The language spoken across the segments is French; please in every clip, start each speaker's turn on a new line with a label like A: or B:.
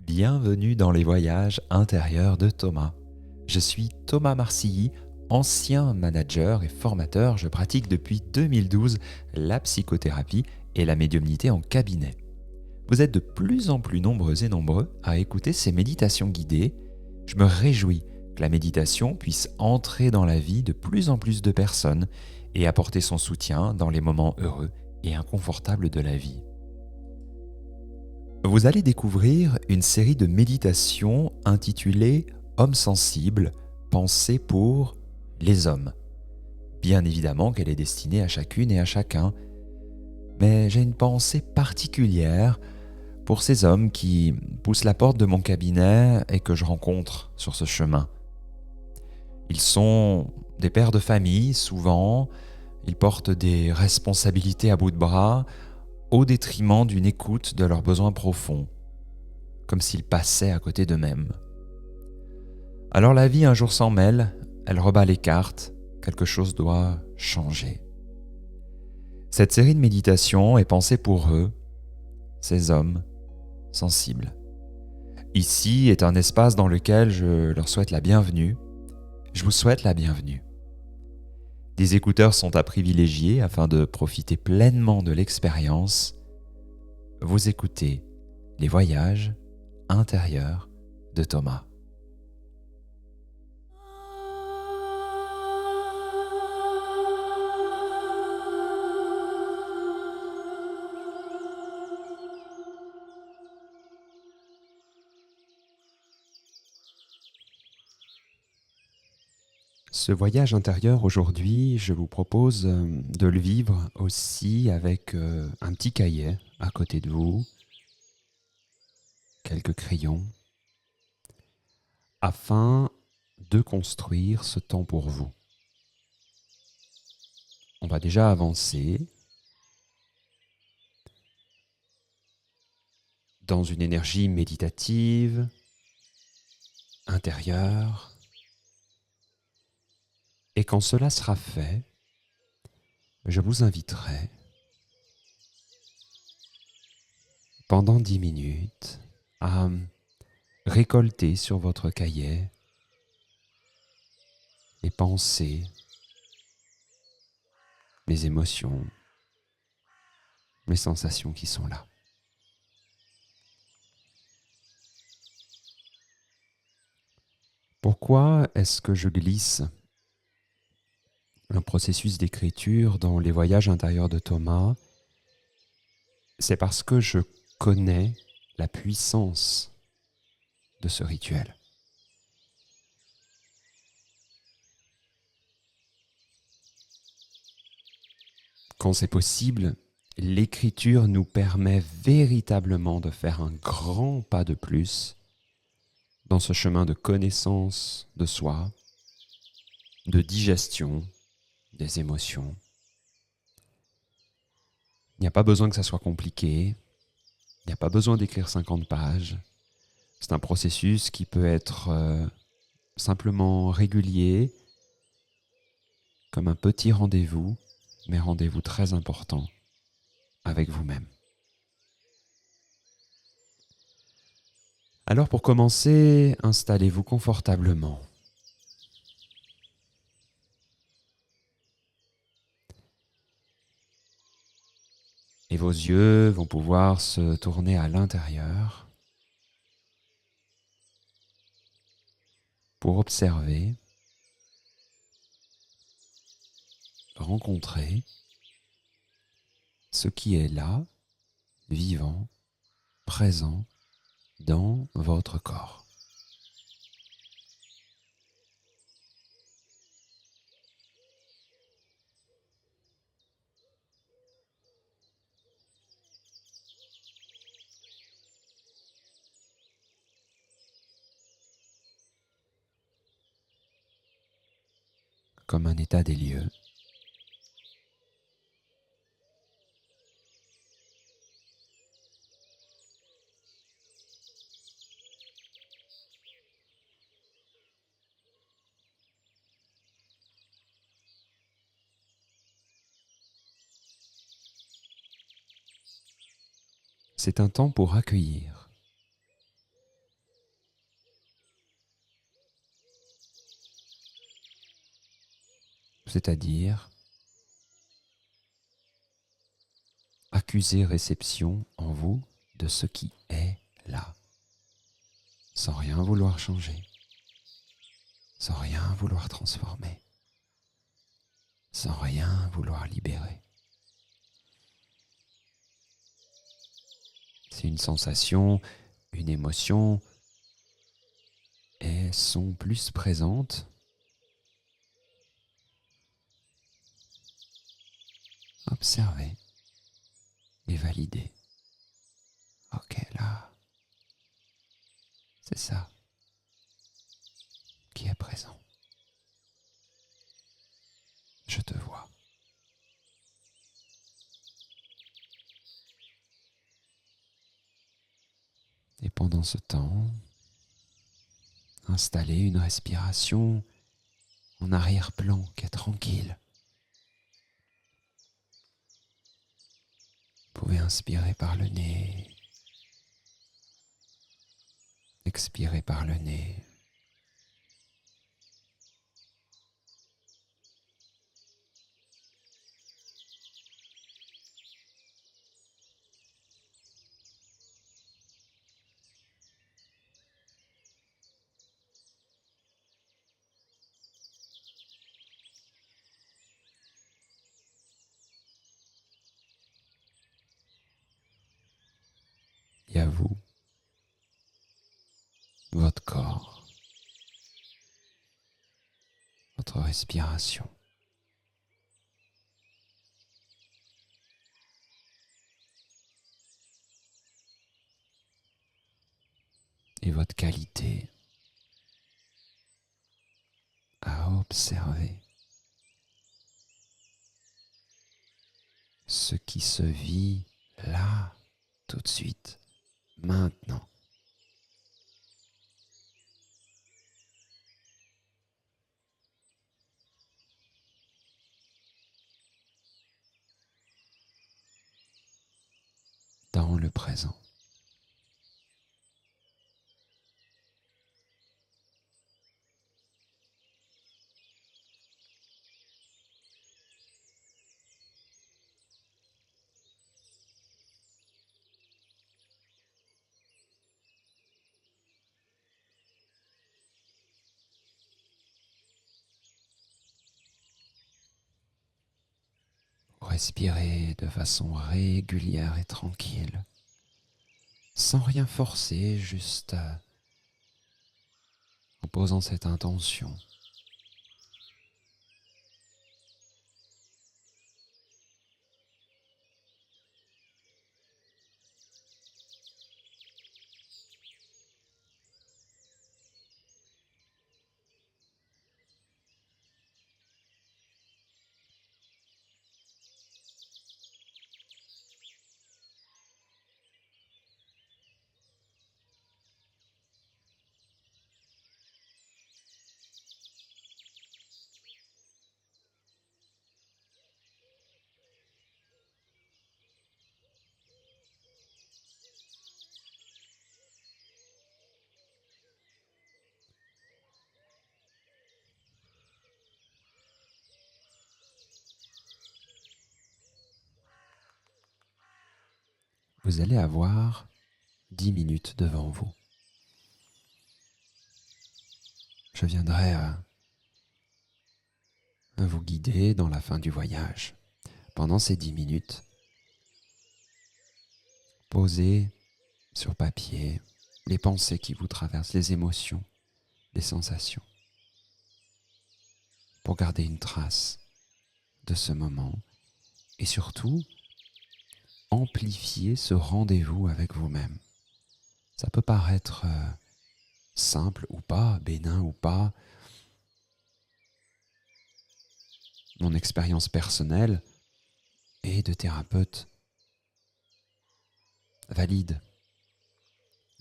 A: Bienvenue dans les voyages intérieurs de Thomas. Je suis Thomas Marcilly, ancien manager et formateur. Je pratique depuis 2012 la psychothérapie et la médiumnité en cabinet. Vous êtes de plus en plus nombreux et nombreux à écouter ces méditations guidées. Je me réjouis que la méditation puisse entrer dans la vie de plus en plus de personnes et apporter son soutien dans les moments heureux et inconfortables de la vie. Vous allez découvrir une série de méditations intitulées « Hommes sensibles, pensées pour les hommes ». Bien évidemment qu'elle est destinée à chacune et à chacun, mais j'ai une pensée particulière pour ces hommes qui poussent la porte de mon cabinet et que je rencontre sur ce chemin. Ils sont des pères de famille, souvent, ils portent des responsabilités à bout de bras, au détriment d'une écoute de leurs besoins profonds, comme s'ils passaient à côté d'eux-mêmes. Alors la vie un jour s'en mêle, elle rebat les cartes, quelque chose doit changer. Cette série de méditations est pensée pour eux, ces hommes sensibles. Ici est un espace dans lequel je leur souhaite la bienvenue. Je vous souhaite la bienvenue. Des écouteurs sont à privilégier afin de profiter pleinement de l'expérience. Vous écoutez les voyages intérieurs de Thomas. Ce voyage intérieur aujourd'hui, je vous propose de le vivre aussi avec un petit cahier à côté de vous, quelques crayons, afin de construire ce temps pour vous. On va déjà avancer dans une énergie méditative, intérieure, et quand cela sera fait, je vous inviterai pendant 10 minutes à récolter sur votre cahier les pensées, les émotions, les sensations qui sont là. Pourquoi est-ce que je glisse un processus d'écriture dans les voyages intérieurs de Thomas? C'est parce que je connais la puissance de ce rituel. Quand c'est possible, l'écriture nous permet véritablement de faire un grand pas de plus dans ce chemin de connaissance de soi, de digestion des émotions. Il n'y a pas besoin que ça soit compliqué, il n'y a pas besoin d'écrire 50 pages. C'est un processus qui peut être simplement régulier, comme un petit rendez-vous, mais rendez-vous très important avec vous-même. Alors pour commencer, installez-vous confortablement. Et vos yeux vont pouvoir se tourner à l'intérieur pour observer, rencontrer ce qui est là, vivant, présent dans votre corps. Comme un état des lieux. C'est un temps pour accueillir c'est-à-dire accuser réception en vous de ce qui est là, sans rien vouloir changer, sans rien vouloir transformer, sans rien vouloir libérer. Si une sensation, une émotion sont plus présentes, observez et validez. Ok, là, c'est ça qui est présent. Je te vois. Et pendant ce temps, installez une respiration en arrière-plan qui est tranquille. Vous pouvez inspirer par le nez, expirer par le nez. Et à vous, votre corps, votre respiration. Et votre qualité à observer ce qui se vit là, tout de suite, maintenant. Dans le présent. Respirez de façon régulière et tranquille, sans rien forcer, juste en posant cette intention. Vous allez avoir 10 minutes devant vous. Je viendrai à vous guider dans la fin du voyage. Pendant ces 10 minutes, posez sur papier les pensées qui vous traversent, les émotions, les sensations, pour garder une trace de ce moment et surtout amplifier ce rendez-vous avec vous-même. Ça peut paraître simple ou pas, bénin ou pas. Mon expérience personnelle et de thérapeute valide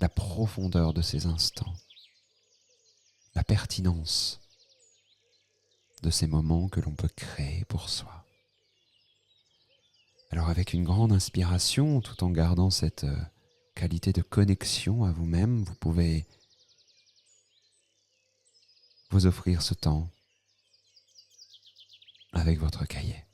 A: la profondeur de ces instants, la pertinence de ces moments que l'on peut créer pour soi. Alors avec une grande inspiration, tout en gardant cette qualité de connexion à vous-même, vous pouvez vous offrir ce temps avec votre cahier.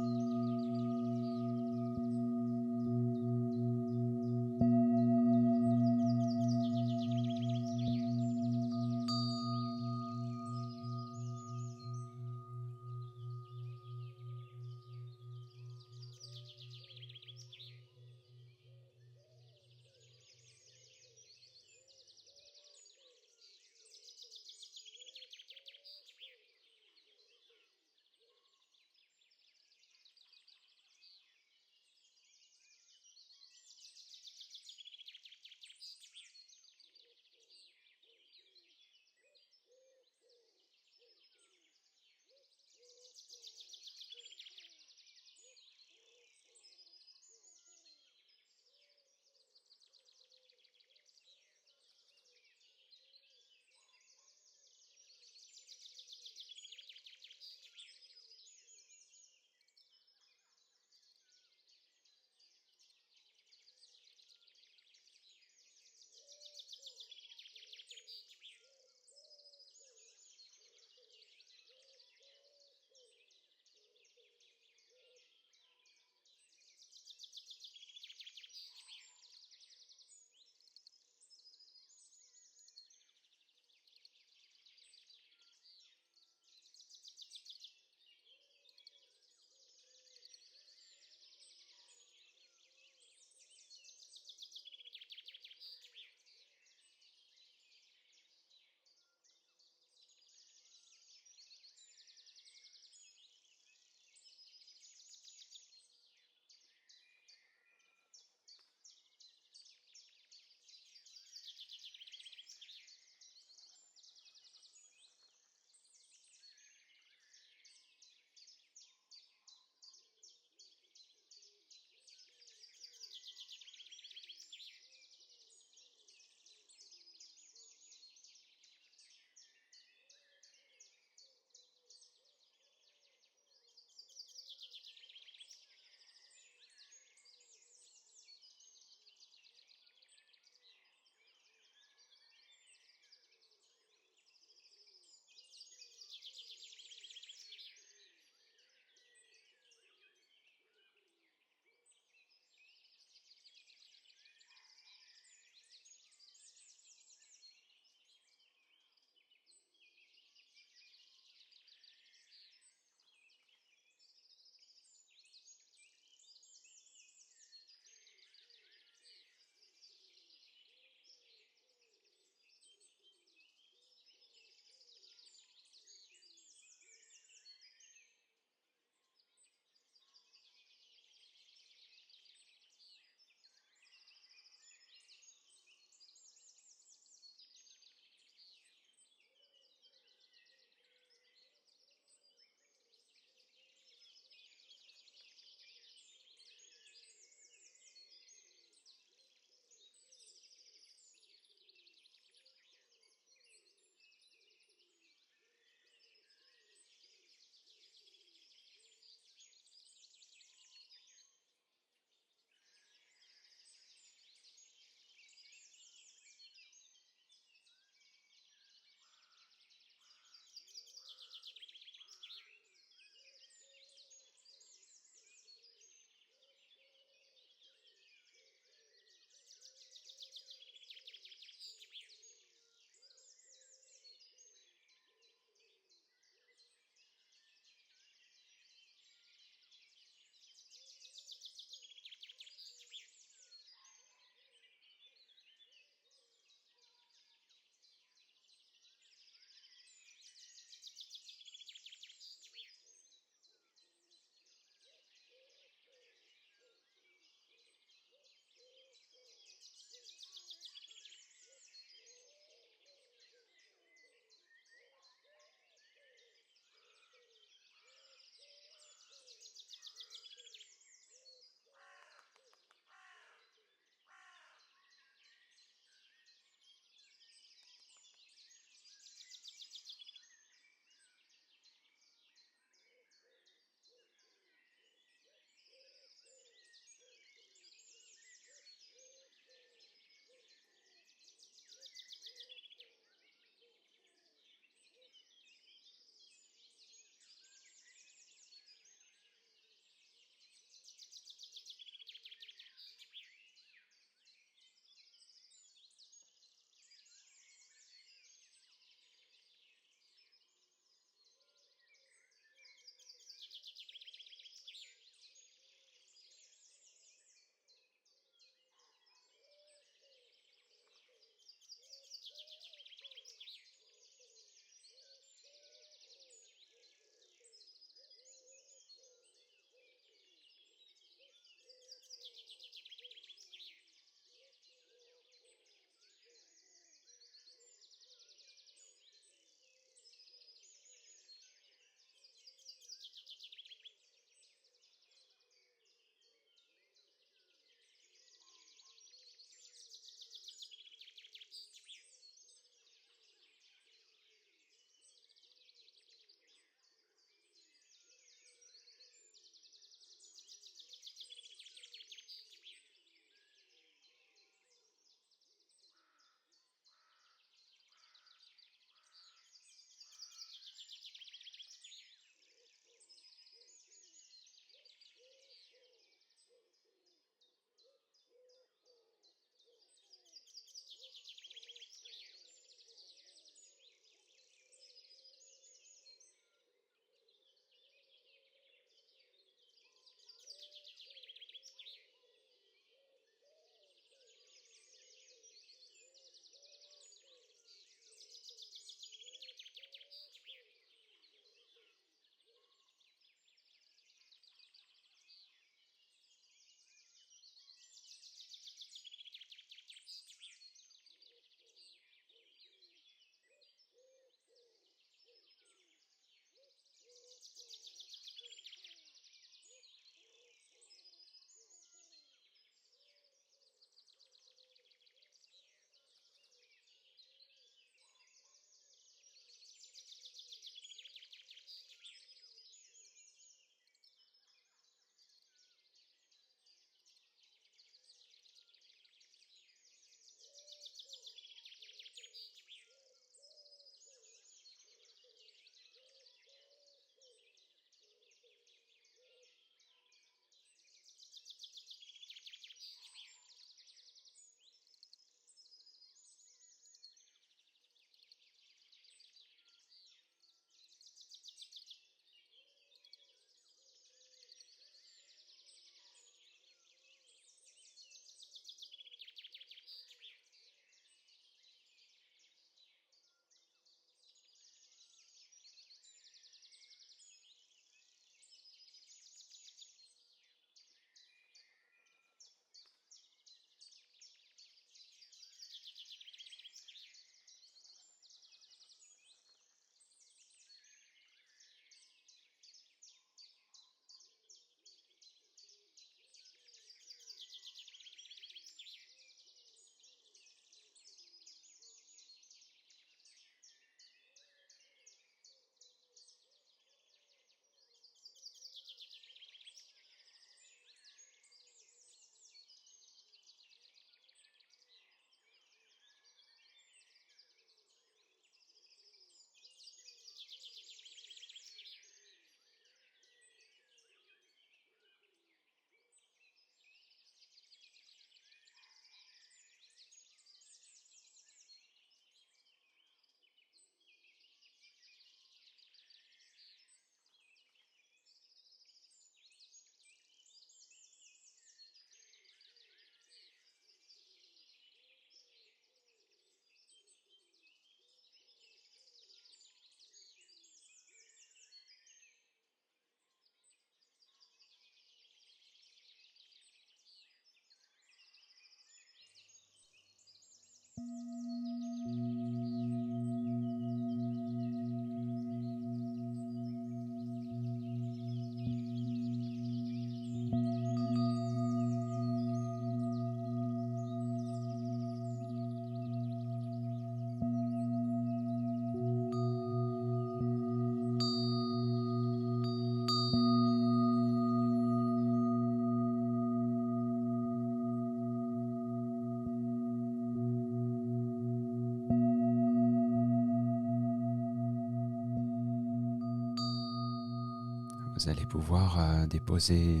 A: Vous allez pouvoir déposer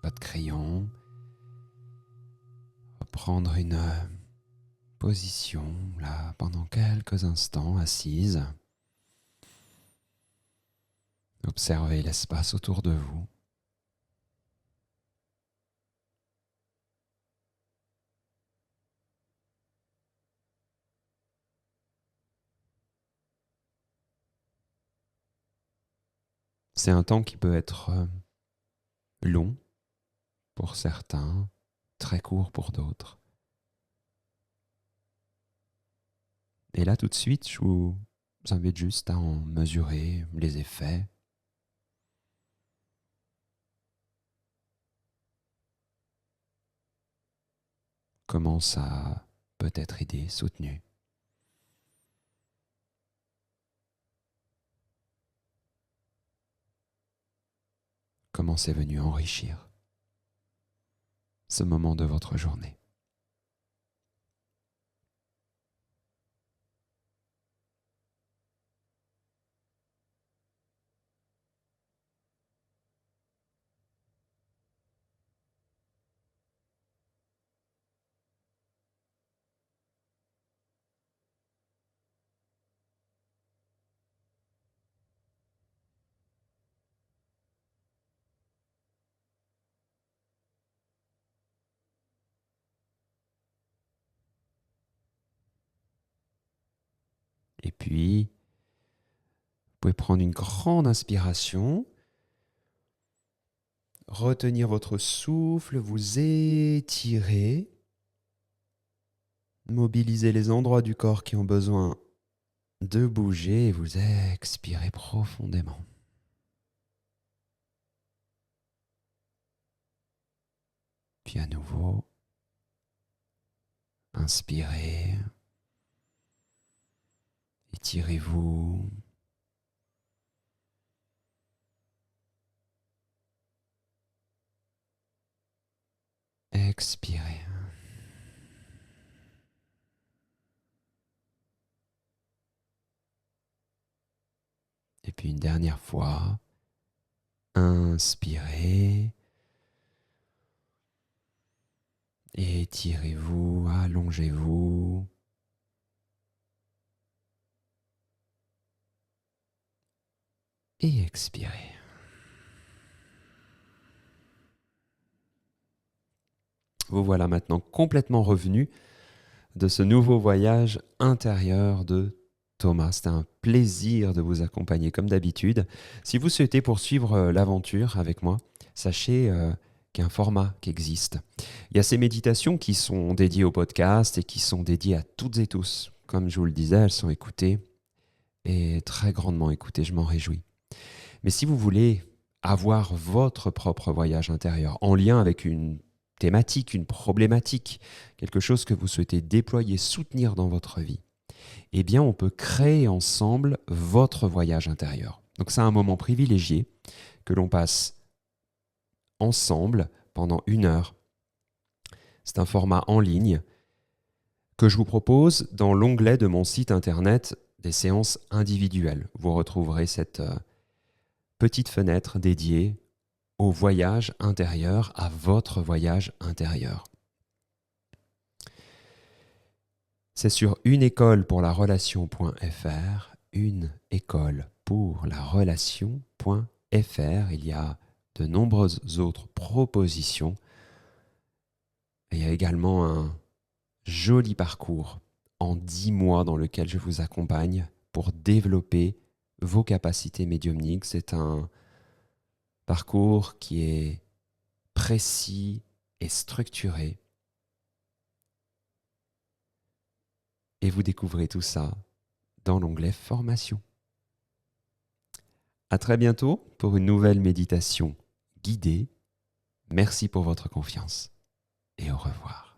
A: votre crayon, prendre une position là pendant quelques instants assise. Observez l'espace autour de vous. C'est un temps qui peut être long pour certains, très court pour d'autres. Et là, tout de suite, je vous invite juste à en mesurer les effets. Comment ça peut être aidé, soutenu. Comment c'est venu enrichir ce moment de votre journée. Et puis, vous pouvez prendre une grande inspiration, retenir votre souffle, vous étirer, mobiliser les endroits du corps qui ont besoin de bouger et vous expirez profondément. Puis à nouveau, inspirez, étirez-vous. Expirez. Et puis une dernière fois, inspirez. Étirez-vous, allongez-vous. Et expirez. Vous voilà maintenant complètement revenu de ce nouveau voyage intérieur de Thomas. C'était un plaisir de vous accompagner comme d'habitude. Si vous souhaitez poursuivre l'aventure avec moi, sachez qu'il y a un format qui existe. Il y a ces méditations qui sont dédiées au podcast et qui sont dédiées à toutes et tous. Comme je vous le disais, elles sont écoutées et très grandement écoutées, je m'en réjouis. Mais si vous voulez avoir votre propre voyage intérieur en lien avec une thématique, une problématique, quelque chose que vous souhaitez déployer, soutenir dans votre vie, eh bien on peut créer ensemble votre voyage intérieur. Donc c'est un moment privilégié que l'on passe ensemble pendant 1 heure. C'est un format en ligne que je vous propose dans l'onglet de mon site internet des séances individuelles. Vous retrouverez cette petite fenêtre dédiée au voyage intérieur, à votre voyage intérieur. C'est sur uneécolepourlarelation.fr, uneécolepourlarelation.fr. Il y a de nombreuses autres propositions. Et il y a également un joli parcours en 10 mois dans lequel je vous accompagne pour développer vos capacités médiumniques. C'est un parcours qui est précis et structuré et vous découvrez tout ça dans l'onglet Formation. À très bientôt pour une nouvelle méditation guidée. Merci pour votre confiance et au revoir.